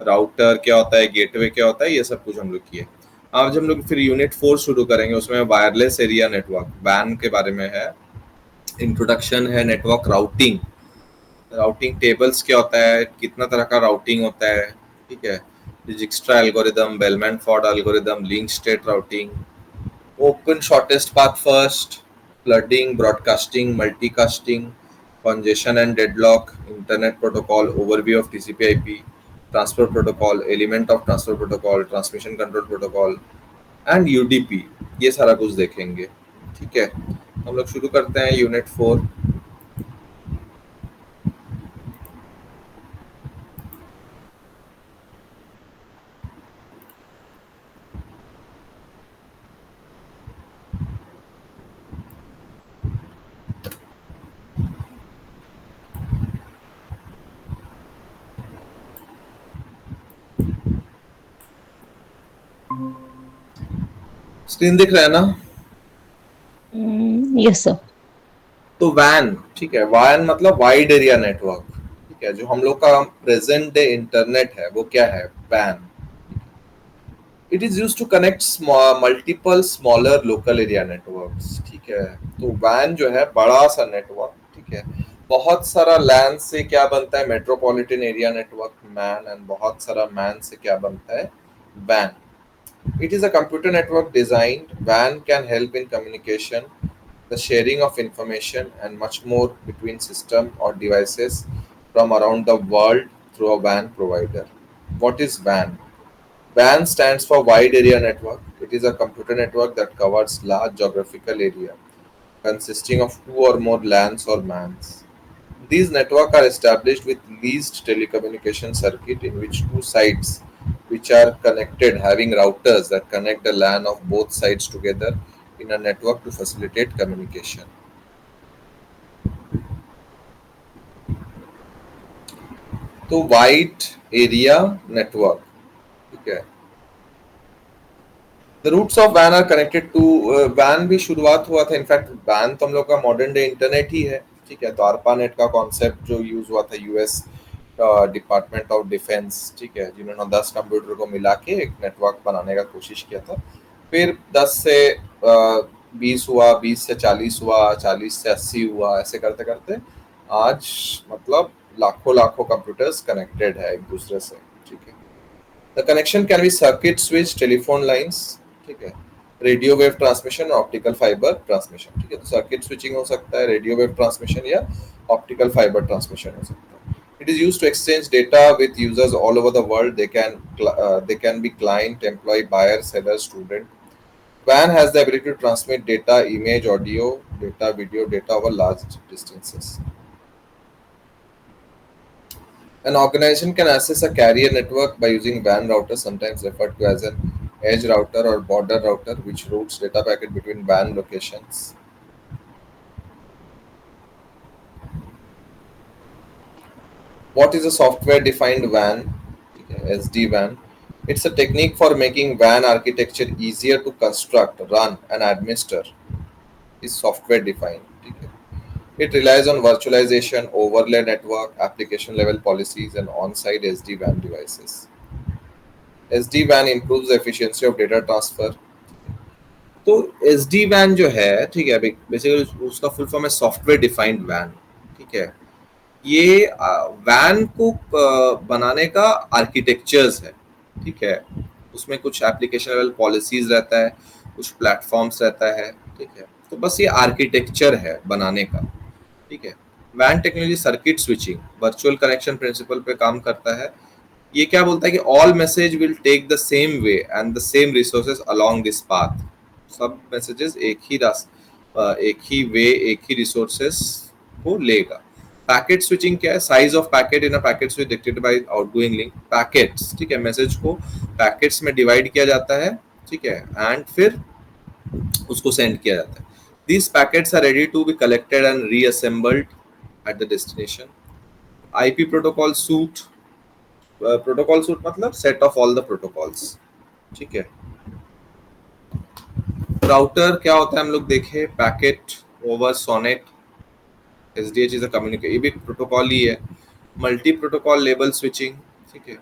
router क्या होता है, गेटवे क्या होता है, ये सब कुछ हम लोग किए। आज हम लोग फिर यूनिट 4 शुरू करेंगे, उसमें वायरलेस एरिया नेटवर्क, WAN के बारे में है। इंट्रोडक्शन है, नेटवर्क राउटिंग, राउटिंग टेबल्स क्या होता है, कितना तरह का राउटिंग होता है, ठीक है, Dijkstra algorithm, Bellman Ford algorithm, link state routing, open shortest path first, flooding, broadcasting, multicasting, congestion and deadlock, internet protocol, overview of TCP IP, transfer protocol, element of transfer protocol, transmission control protocol and UDP, ये सारा कुछ देखेंगे। ठीक है, हम लोग शुरू करते हैं यूनिट 4। स्क्रीन दिख रहा है ना? Yes, sir. तो वैन, ठीक है, वैन मतलब वाइड एरिया नेटवर्क, ठीक है, जो हम लोग का प्रेजेंट डे इंटरनेट है वो क्या है, वैन। It is use to connect multiple smaller local area networks, ठीक है। तो वैन जो है बड़ा सा नेटवर्क, ठीक है। बहुत सारा लैन से क्या बनता है, metropolitan area network, man, and बहुत सारा मैन से क्या बनता है, van. It is a computer network designed. WAN can help in communication, the sharing of information, and much more between system or devices from around the world through a WAN provider. What is WAN? WAN stands for Wide Area Network. It is a computer network that covers large geographical area consisting of two or more LANs or MANs. These networks are established with leased telecommunication circuit in which two sites which are connected having routers that connect the LAN of both sides together in a network to facilitate communication. तो wide area network, ठीक है। The roots of वैन are connected to, वैन भी शुरुआत हुआ था, in fact van तो हम लोग का मॉडर्न डे इंटरनेट ही है, ठीक है। तो ARPANET का कॉन्सेप्ट जो यूज हुआ था यूएस डिपार्टमेंट ऑफ डिफेंस, ठीक है, जिन्होंने 10 कंप्यूटर को मिला के एक नेटवर्क बनाने का कोशिश किया था। फिर 10 से 20 हुआ, 20 से 40 हुआ, 40 से 80 हुआ, ऐसे करते करते आज मतलब लाखों लाखों कंप्यूटर्स कनेक्टेड है एक दूसरे से, ठीक है। The connection can be circuit switch, telephone lines, ठीक है, radio wave transmission, optical fibre transmission, ठीक है। तो सर्किट स्विचिंग हो सकता है, रेडियो वेव ट्रांसमिशन या ऑप्टिकल फाइबर ट्रांसमिशन हो सकता है। It is used to exchange data with users all over the world. They can be client, employee, buyer, seller, student. WAN has the ability to transmit data, image, audio, data, video, data over large distances. An organization can access a carrier network by using WAN router, sometimes referred to as an edge router or border router, which routes data packet between WAN locations. What is a software defined WAN? SD-WAN. It's a technique for making WAN architecture easier to construct, run, and administer. Is software defined. It relies on virtualization, overlay network, application level policies, and on site SD-WAN devices. SD-WAN improves the efficiency of data transfer. तो S D van जो है, ठीक है, basically उसका full form है software defined van. ठीक है, ये वैन को बनाने का आर्किटेक्चर्स है। ठीक है, उसमें कुछ एप्लीकेशन लेवल पॉलिसीज रहता है, कुछ प्लेटफॉर्म्स रहता है। ठीक है, तो बस ये आर्किटेक्चर है बनाने का। ठीक है, वैन technology circuit switching virtual connection principle पे काम करता है। ये क्या बोलता है कि all message will take the same way and the same resources along this path. सब मैसेजेस एक ही वे, एक ही रिसोर्सेस को लेगा। पैकेट स्विचिंग क्या है? Size of packet in a packet switch dictated bye outgoing link. Packets, ठीक है, मैसेज को पैकेट्स में डिवाइड किया जाता है। ठीक है, एंड फिर उसको सेंड किया जाता है। These packets are ready to be collected and reassembled at the destination. IP protocol suite, protocol suite मतलब set of all the protocols. ठीक है, राउटर क्या होता है हम लोग देखे, packet over SONET, SDH is a communication, ये भी प्रोटोकॉल ही है। मल्टी प्रोटोकॉल लेबल स्विचिंग, ठीक है,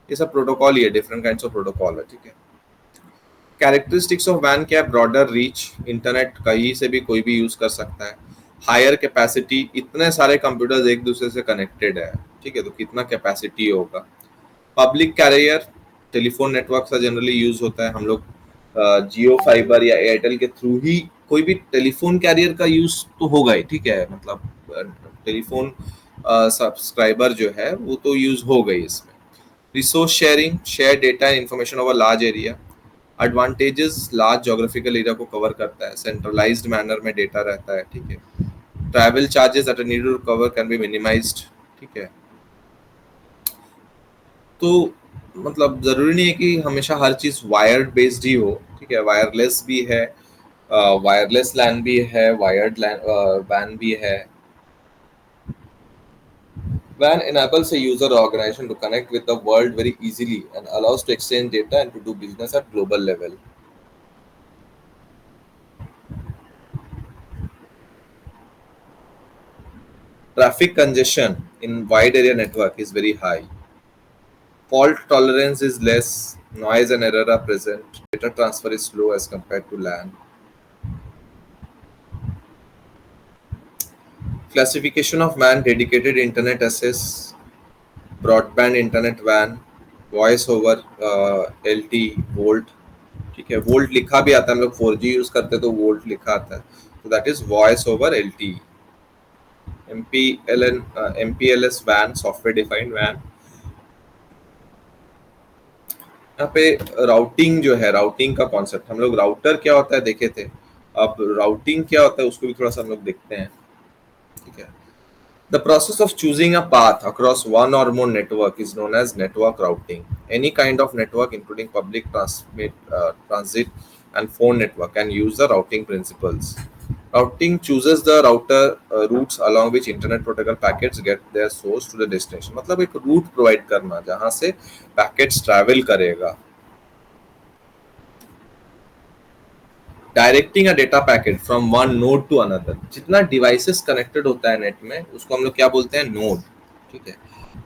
ये सब प्रोटोकॉल ही है, डिफरेंट काइंड्स ऑफ प्रोटोकॉल है। ठीक है, कैरेक्टरिस्टिक्स ऑफ वैन क्या है? ब्रॉडर रीच, इंटरनेट कहीं से भी कोई भी यूज कर सकता है। हायर कैपेसिटी, इतने सारे कंप्यूटर्स एक दूसरे से कनेक्टेड है। ठीक है, तो कितना कैपेसिटी होगा। पब्लिक कैरियर, टेलीफोन नेटवर्क का जनरली यूज होता है। हम लोग जियो फाइबर या एयरटेल के थ्रू ही कोई भी टेलीफोन कैरियर का यूज तो होगा ही। ठीक है, मतलब टेलीफोन सब्सक्राइबर जो है वो तो यूज हो गई इसमें। Resource sharing, share data and information over large area. Advantages, large geographical area को कवर करता है, सेंट्रलाइज्ड मैनर में डेटा रहता है। ठीक है, travel charges that are needed to cover can be minimised. ठीक है, तो मतलब जरूरी नहीं है कि हमेशा हर चीज वायर्ड बेस्ड ही हो। ठीक है, वायरलेस भी है, वायरलेस लैन भी है, वायर्ड लैन वैन भी है। WAN enables a user or organization to connect with the world very easily and allows to exchange data and to do business at global level. Traffic congestion in wide area network is very high. Fault tolerance is less, noise and error are present, data transfer is slow as compared to LAN. Classification of WAN: dedicated internet access, broadband internet WAN, voice over LT, volt. ठीक है, volt लिखा भी आता है, हम लोग 4G use करते तो वोल्ट लिखा आता है, तो that is voice over LT। MPLS WAN, software defined WAN। यहाँ पे राउटिंग जो है, राउटिंग का कॉन्सेप्ट, हम लोग राउटर क्या होता है देखे थे, अब राउटिंग क्या होता है उसको भी थोड़ा सा हम लोग देखते हैं। ठीक है, the process of choosing a path across one or more network is known as network routing. Any kind of network, including public transit and phone network, can use the routing principles. Routing chooses the router routes along which internet protocol packets get their source to the destination. मतलब एक route provide करना जहाँ से packets travel करेगा। Directing a data packet from one node to another, जितना devices connected होता है net में उसको हम लोग क्या बोलते हैं? नोड। ठीक है,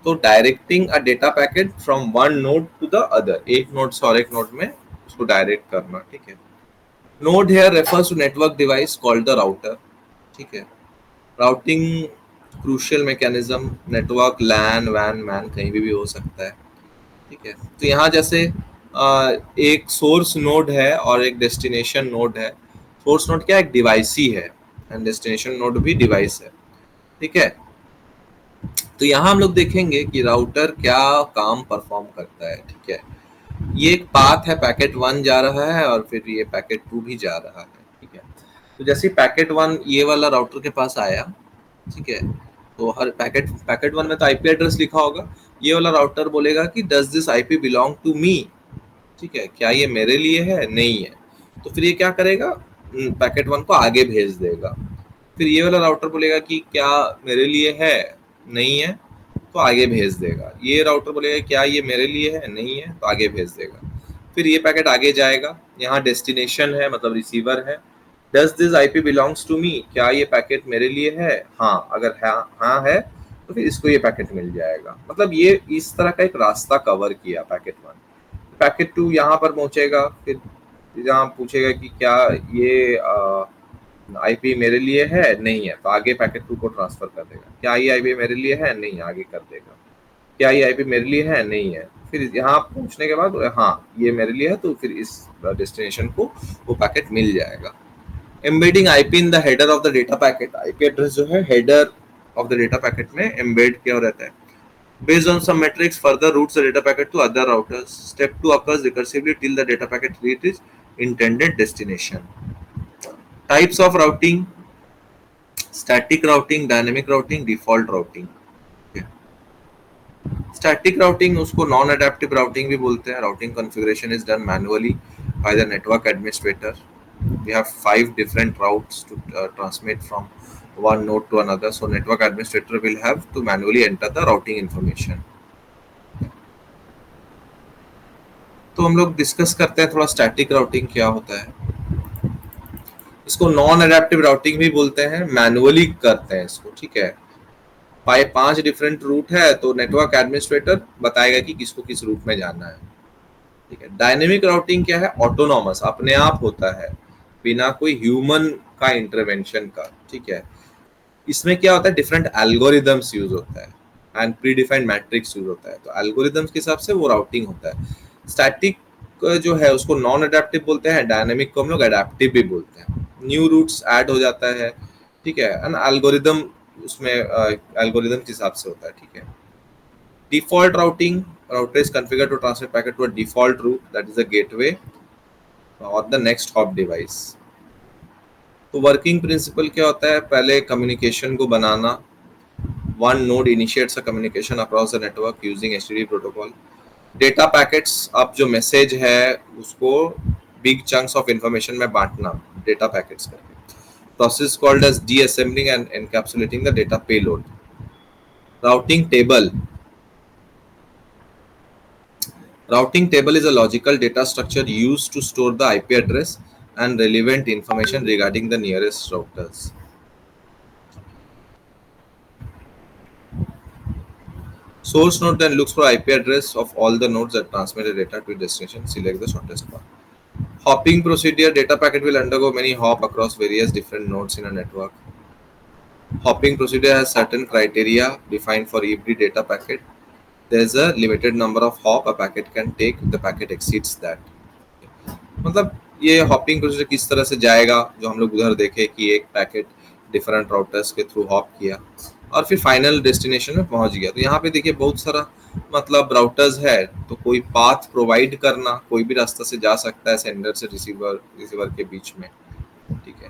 तो directing a data packet from one node to the other, एक नोड से और एक नोड में उसको डायरेक्ट करना। ठीक है, node here refers to network device called the router. ठीक है, routing crucial mechanism, network LAN वैन मैन कहीं भी हो सकता है। ठीक है, तो यहाँ जैसे एक सोर्स नोड है और एक डेस्टिनेशन नोड है। सोर्स नोड क्या, एक डिवाइस ही है, एंड डेस्टिनेशन नोड भी डिवाइस है। ठीक है, तो यहाँ हम लोग देखेंगे कि राउटर क्या काम परफॉर्म करता है। ठीक है, ये एक पाथ है, पैकेट 1 जा रहा है और फिर ये पैकेट 2 भी जा रहा है। ठीक है, तो जैसे पैकेट 1 ये वाला राउटर के पास आया, ठीक है, तो हर पैकेट 1 में तो आईपी एड्रेस लिखा होगा, ये वाला राउटर बोलेगा कि does this IP belong to me, ठीक है, क्या ये मेरे लिए है, नहीं है, तो फिर ये क्या करेगा, पैकेट 1 को आगे भेज देगा। फिर ये वाला राउटर बोलेगा कि क्या मेरे लिए है, नहीं है, तो आगे भेज देगा। ये राउटर बोलेगा क्या ये मेरे लिए है, नहीं है, तो आगे भेज देगा। फिर ये पैकेट आगे जाएगा, यहाँ डेस्टिनेशन है मतलब रिसीवर है, does this IP belongs to me, क्या ये पैकेट मेरे लिए है, हाँ, अगर हाँ है तो फिर इसको ये पैकेट मिल जाएगा। मतलब ये इस तरह का एक रास्ता कवर किया पैकेट 1। पैकेट 2 यहाँ पर पहुंचेगा, फिर यहाँ पूछेगा कि क्या ये आईपी मेरे लिए है, नहीं है, तो आगे पैकेट 2 को ट्रांसफर कर देगा। क्या ये आईपी मेरे लिए है, नहीं, आगे कर देगा। क्या ये आईपी मेरे लिए है, नहीं है, फिर यहाँ पूछने के बाद हाँ ये मेरे लिए है, तो फिर इस डेस्टिनेशन को वो पैकेट मिल जाएगा। Embedding IP in the header of the data packet, IP address जो है header of the data packet में एम्बेड किया रहता है। Based on some metrics, further routes the data packet to other routers. Step 2 occurs recursively till the data packet reaches intended destination. Types of routing: static routing, dynamic routing, default routing. Static routing उसको non adaptive routing भी बोलते हैं. Routing configuration is done manually by the network administrator. We have 5 different routes to transmit from one node to another, so network administrator will have to manually enter the routing information. तो हम लोग discuss करते हैं थोड़ा static routing क्या होता है। इसको नॉन एडेप्टिव राउटिंग भी बोलते हैं, मैनुअली करते हैं इसको, ठीक है। 5 डिफरेंट रूट है तो नेटवर्क एडमिनिस्ट्रेटर बताएगा कि किसको किस रूट में जाना है, ठीक है। डायनेमिक राउटिंग क्या है, ऑटोनॉमस, अपने आप होता है बिना कोई ह्यूमन का इंटरवेंशन का, ठीक है। इसमें क्या होता है, डिफरेंट एल्गोरिदम्स यूज होता है and pre defined matrix use होता है, तो एल्गोरिदम्स के हिसाब से वो राउटिंग होता है। स्टैटिक जो है उसको नॉन एडेप्टिव बोलते हैं, डायनेमिक को हम लोग एडेप्टिव भी बोलते हैं। न्यू रूट्स ऐड हो जाता है, ठीक है, एंड एल्गोरिदम उसमें एल्गोरिदम के हिसाब से होता है, ठीक है। Default routing, router is configured to transmit packet to a default route, that is a gateway or the next hop device. तो वर्किंग प्रिंसिपल क्या होता है, पहले कम्युनिकेशन को बनाना, one node initiates a communication across the network using HTTP protocol. Data packets, अब जो message है उसको बिग चंक्स ऑफ इंफॉर्मेशन में बांटना, डेटा पैकेट्स करके। Process called as deassembling and encapsulating the data payload. Routing table, routing table is a logical data structure used to store the IP address and relevant information regarding the nearest routers. Source node then looks for IP address of all the nodes that transmit the data to destination. Select the shortest path. Hopping procedure, data packet will undergo many hop across various different nodes in a network. Hopping procedure has certain criteria defined for every data packet. There is a limited number of hop a packet can take if the packet exceeds that. मतलब ये hopping procedure किस तरह से जाएगा, जो हम लोग उधर देखे कि एक पैकेट डिफरेंट राउटर्स के थ्रू हॉप किया और फिर फाइनल डेस्टिनेशन में पहुंच गया। तो यहाँ पे देखिए बहुत सारा मतलब राउटर्स है, तो कोई पाथ प्रोवाइड करना, कोई भी रास्ता से जा सकता है सेंडर से रिसीवर के बीच में, ठीक है।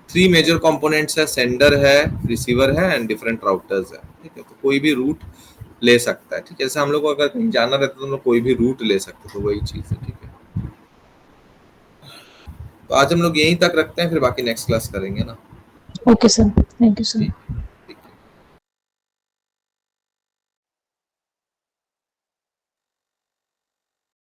3 मेजर कंपोनेंट्स है, सेंडर है, रिसीवर है एंड डिफरेंट राउटर्स है, ठीक है। तो कोई भी रूट ले सकता है, ठीक है। जैसे हम लोग को अगर कहीं जाना रहता है तो हम लोग कोई भी रूट ले सकते, तो वही चीज है, ठीक है। तो आज हम लोग यहीं तक रखते हैं, फिर बाकी नेक्स्ट क्लास करेंगे ना। Okay sir, thank you sir.